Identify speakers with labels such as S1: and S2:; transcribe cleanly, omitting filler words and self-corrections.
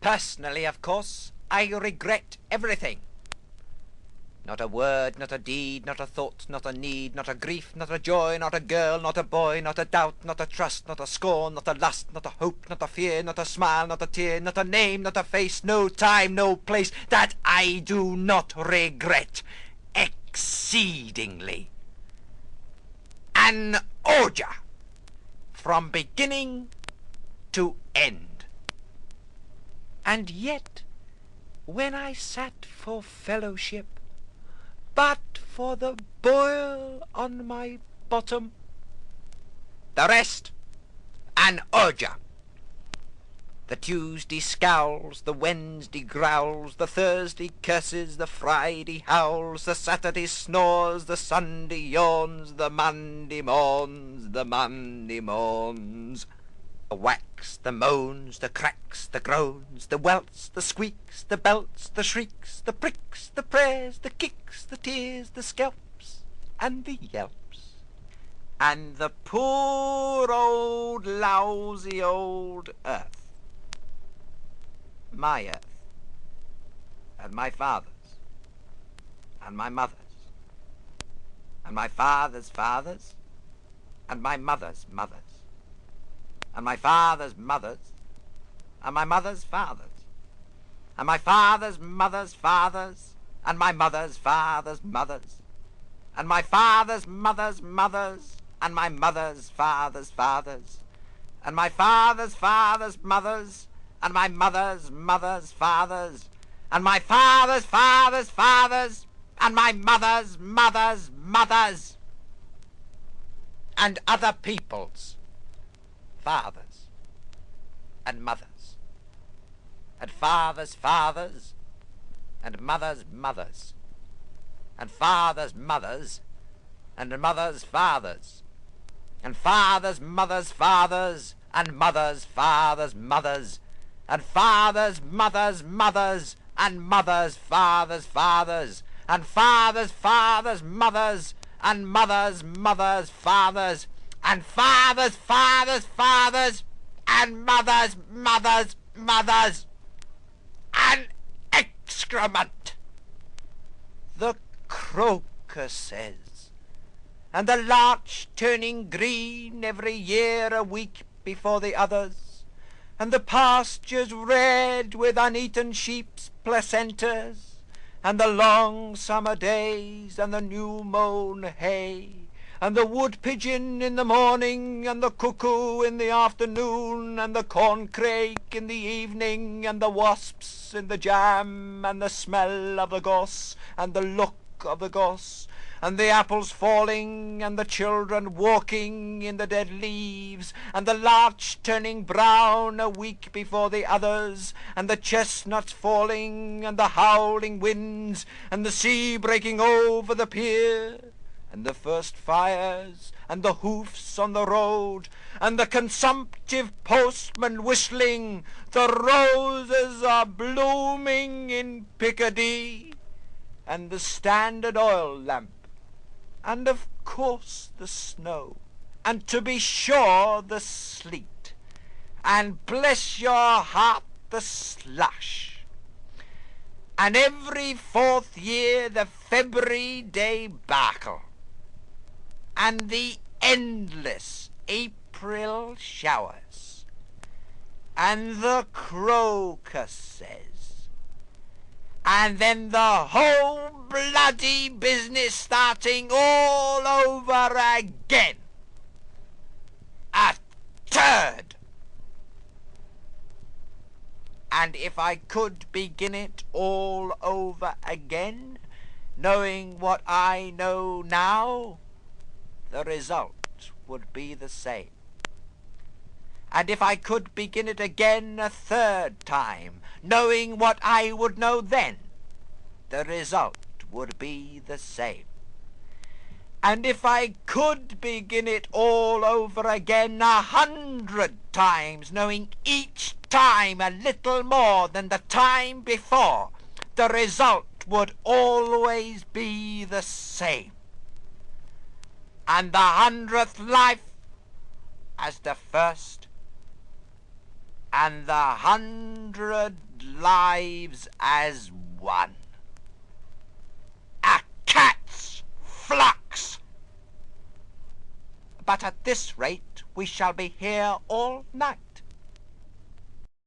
S1: Personally, of course, I regret everything. Not a word, not a deed, not a thought, not a need, not a grief, not a joy, not a girl, not a boy, not a doubt, not a trust, not a scorn, not a lust, not a hope, not a fear, not a smile, not a tear, not a name, not a face, no time, no place, that I do not regret exceedingly. An orgia from beginning to end. And yet, when I sat for fellowship, but for the boil on my bottom, the rest an orgia. The Tuesday scowls, the Wednesday growls, the Thursday curses, the Friday howls, the Saturday snores, the Sunday yawns, the Monday mourns, the Monday mourns. The whacks, the moans, the cracks, the groans, the welts, the squeaks, the belts, the shrieks, the pricks, the prayers, the kicks, the tears, the scalps, and the yelps. And the poor old lousy old earth, my earth, and my father's, and my mother's, and my father's fathers, and my mother's mothers, and my father's mothers, and my mother's fathers, and my father's mother's fathers, and my mother's father's mothers, and my father's mother's mothers, and my mother's father's fathers, and my father's father's mothers, and my mother's mother's fathers, and my father's father's fathers, and my mother's mother's mothers, and other people's fathers and mothers, and fathers' fathers, and mothers' mothers, and fathers' mothers, and mothers' fathers, and fathers' mothers' fathers, and mothers' fathers' mothers, and fathers' mothers' mothers, and mothers' fathers' fathers, and fathers' fathers' mothers, and mothers' mothers' fathers, and fathers' fathers' fathers, and mothers' mothers' mothers, and excrement. The crocus says, and the larch turning green every year a week before the others, and the pastures red with uneaten sheep's placentas, and the long summer days, and the new-mown hay, and the wood-pigeon in the morning, and the cuckoo in the afternoon, and the corncrake in the evening, and the wasps in the jam, and the smell of the goss, and the look of the goss, and the apples falling, and the children walking in the dead leaves, and the larch turning brown a week before the others, and the chestnuts falling, and the howling winds, and the sea breaking over the pier, and the first fires, and the hoofs on the road, and the consumptive postman whistling, the roses are blooming in Piccadilly, and the Standard Oil lamp, and of course the snow, and to be sure the sleet, and bless your heart the slush, and every fourth year the February debacle, and the endless April showers, and the crocus says, and then the whole bloody business starting all over again. A turd. And if I could begin it all over again, knowing what I know now, the result would be the same. And if I could begin it again a third time, knowing what I would know then, the result would be the same. And if I could begin it all over again 100 times, knowing each time a little more than the time before, the result would always be the same. And the 100th life as the first, and the 100 lives as one. A cat's flux! But at this rate we shall be here all night.